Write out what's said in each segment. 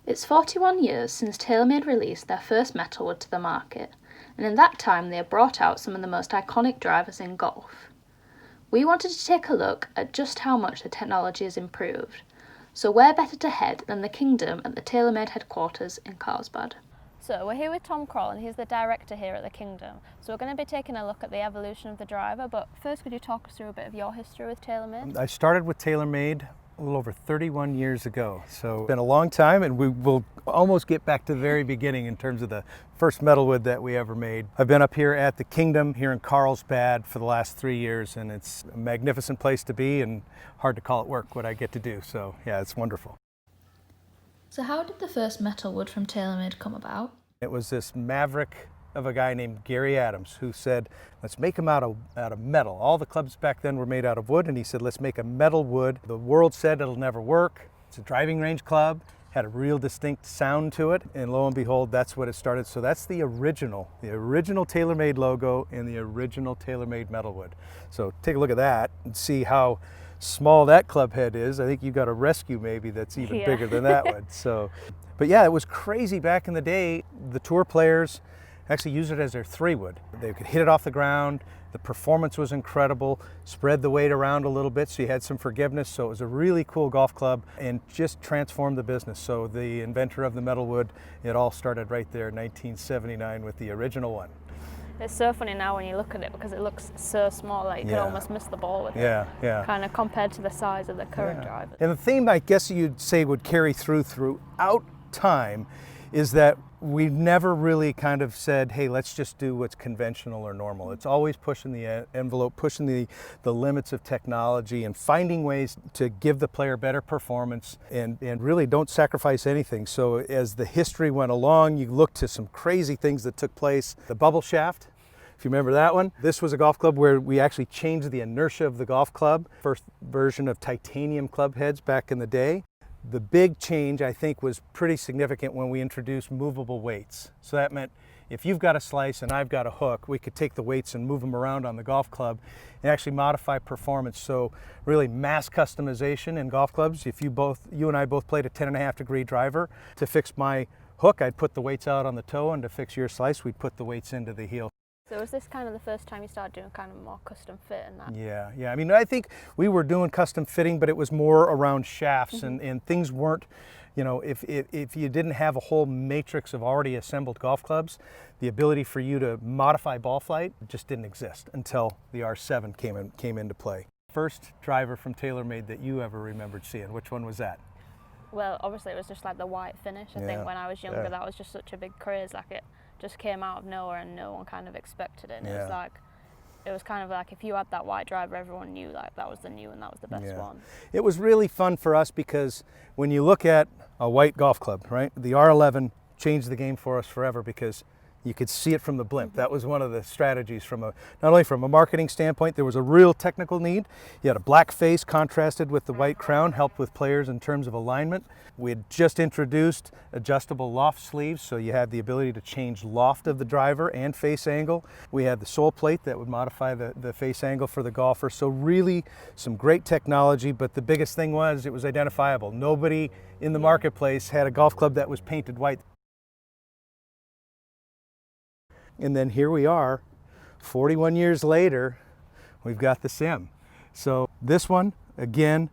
It's 41 years since TaylorMade released their first metalwood to the market, and in that time they have brought out some of the most iconic drivers in golf. We wanted to take a look at just how much the technology has improved, so where better to head than the Kingdom at the TaylorMade headquarters in Carlsbad. So we're here with Tom Kroll, and he's the director here at the Kingdom. So we're going to be taking a look at the evolution of the driver, but first could you talk us through a bit of your history with TaylorMade? I started with TaylorMade a little over 31 years ago, so it's been a long time, and we will almost get back to the very beginning in terms of the first metalwood that we ever made. I've been up here at the Kingdom here in Carlsbad for the last 3 years, and it's a magnificent place to be and hard to call it work what I get to do, so yeah, it's wonderful. So how did the first metalwood from TaylorMade come about? It was this maverick of a guy named Gary Adams who said, let's make them out of metal. All the clubs back then were made out of wood, and he said, let's make a metal wood. The world said it'll never work. It's a driving range club, had a real distinct sound to it, and lo and behold, that's what it started. So that's the original TaylorMade logo and the original TaylorMade metalwood. So take a look at that and see how small that club head is. I think you got a rescue maybe that's even bigger than that one. So, but yeah, it was crazy back in the day. The tour players actually used it as their 3-wood. They could hit it off the ground. The performance was incredible. Spread the weight around a little bit so you had some forgiveness. So it was a really cool golf club and just transformed the business. So the inventor of the metalwood, it all started right there in 1979 with the original one. It's so funny now when you look at it because it looks so small, like you could almost miss the ball with it. Yeah. Kind of compared to the size of the current driver. And the theme I guess you'd say would carry throughout time is that we never really kind of said, hey, let's just do what's conventional or normal. It's always pushing the envelope, pushing the limits of technology and finding ways to give the player better performance and really don't sacrifice anything. So as the history went along, you look to some crazy things that took place. The bubble shaft, if you remember that one. This was a golf club where we actually changed the inertia of the golf club. First version of titanium club heads back in the day. The big change, I think, was pretty significant when we introduced movable weights. So that meant if you've got a slice and I've got a hook, we could take the weights and move them around on the golf club and actually modify performance. So really mass customization in golf clubs. If you and I both played a 10.5-degree driver, to fix my hook, I'd put the weights out on the toe, and to fix your slice, we'd put the weights into the heel. So was this kind of the first time you started doing kind of more custom fit and that? Yeah. I mean, I think we were doing custom fitting, but it was more around shafts and things weren't, if you didn't have a whole matrix of already assembled golf clubs, the ability for you to modify ball flight just didn't exist until the R7 came into play. First driver from TaylorMade that you ever remembered seeing, which one was that? Well, obviously it was just like the white finish. I think when I was younger, that was just such a big craze. Like it just came out of nowhere and no one kind of expected it. And it was kind of like if you had that white driver, everyone knew like that was the new and that was the best one. It was really fun for us because when you look at a white golf club, right, the R11 changed the game for us forever because you could see it from the blimp. That was one of the strategies not only from a marketing standpoint, there was a real technical need. You had a black face contrasted with the white crown, helped with players in terms of alignment. We had just introduced adjustable loft sleeves, so you had the ability to change loft of the driver and face angle. We had the sole plate that would modify the face angle for the golfer. So really some great technology, but the biggest thing was it was identifiable. Nobody in the marketplace had a golf club that was painted white. And then here we are, 41 years later, we've got the Sim. So this one, again,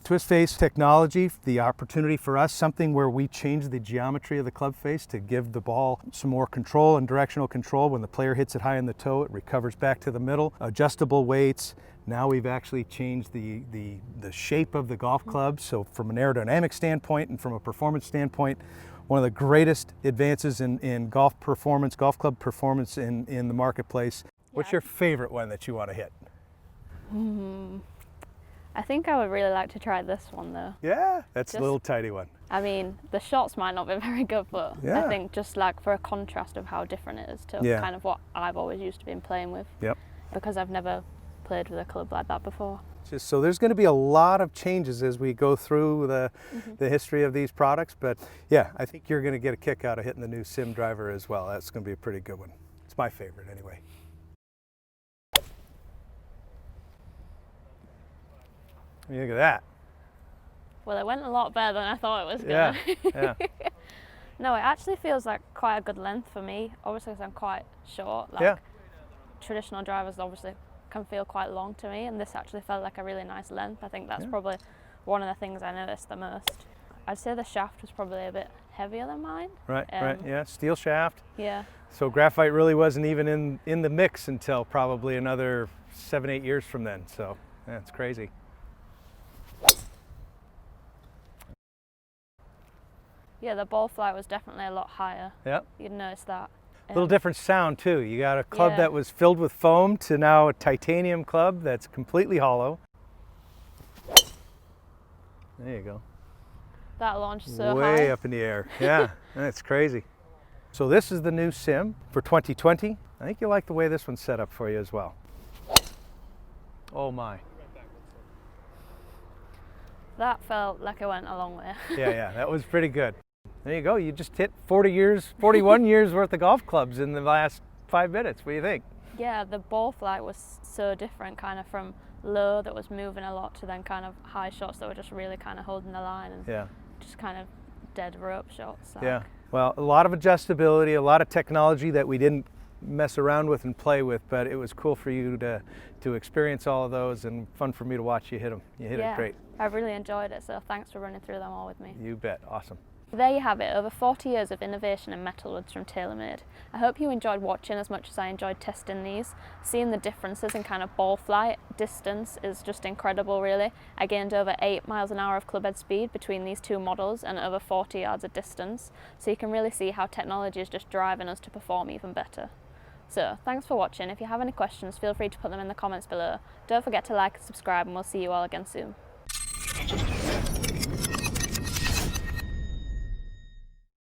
twist face technology, the opportunity for us, something where we change the geometry of the club face to give the ball some more control and directional control. When the player hits it high in the toe, it recovers back to the middle. Adjustable weights. Now we've actually changed the shape of the golf club. So from an aerodynamic standpoint and from a performance standpoint, one of the greatest advances in golf club performance in the marketplace. What's your favorite one that you want to hit? I think I would really like to try this one though. Yeah, that's a little tiny one. I mean, the shots might not be very good, but I think just like for a contrast of how different it is to kind of what I've always used to be playing with. Yep. Because I've never played with a club like that before. So there's going to be a lot of changes as we go through the history of these products, but yeah, I think you're going to get a kick out of hitting the new Sim driver as well. That's going to be a pretty good one. It's my favorite anyway. Look at that. Well, it went a lot better than I thought it was Yeah, gonna. yeah. No, it actually feels like quite a good length for me. Obviously, because I'm quite short. Like, Yeah. Traditional drivers obviously can feel quite long to me, and this actually felt like a really nice length. I think that's probably one of the things I noticed the most. I'd say the shaft was probably a bit heavier than mine. Right, right, yeah, steel shaft. Yeah. So graphite really wasn't even in the mix until probably another 7-8 years from then. So that's crazy. Yeah, the ball flight was definitely a lot higher. Yeah. You'd notice that. A little different sound too. You got a club Yeah. that was filled with foam to now a titanium club that's completely hollow. There you go. That launched so Way high. up in the air. Yeah, that's crazy. So this is the new sim for 2020. I think you'll like the way this one's set up for you as well. Oh my. That felt like it went a long way. Yeah, that was pretty good. There you go. You just hit 41 years worth of golf clubs in the last 5 minutes. What do you think? Yeah, the ball flight was so different, kind of from low that was moving a lot to then kind of high shots that were just really kind of holding the line and just kind of dead rope shots. Like. Yeah, well, a lot of adjustability, a lot of technology that we didn't mess around with and play with, but it was cool for you to experience all of those and fun for me to watch you hit them. You hit it great. I really enjoyed it, so thanks for running through them all with me. You bet. Awesome. There you have it, over 40 years of innovation in metalwoods from TaylorMade. I hope you enjoyed watching as much as I enjoyed testing these. Seeing the differences in kind of ball flight, distance is just incredible really. I gained over 8 miles an hour of clubhead speed between these two models and over 40 yards of distance. So you can really see how technology is just driving us to perform even better. So thanks for watching. If you have any questions, feel free to put them in the comments below. Don't forget to like and subscribe, and we'll see you all again soon.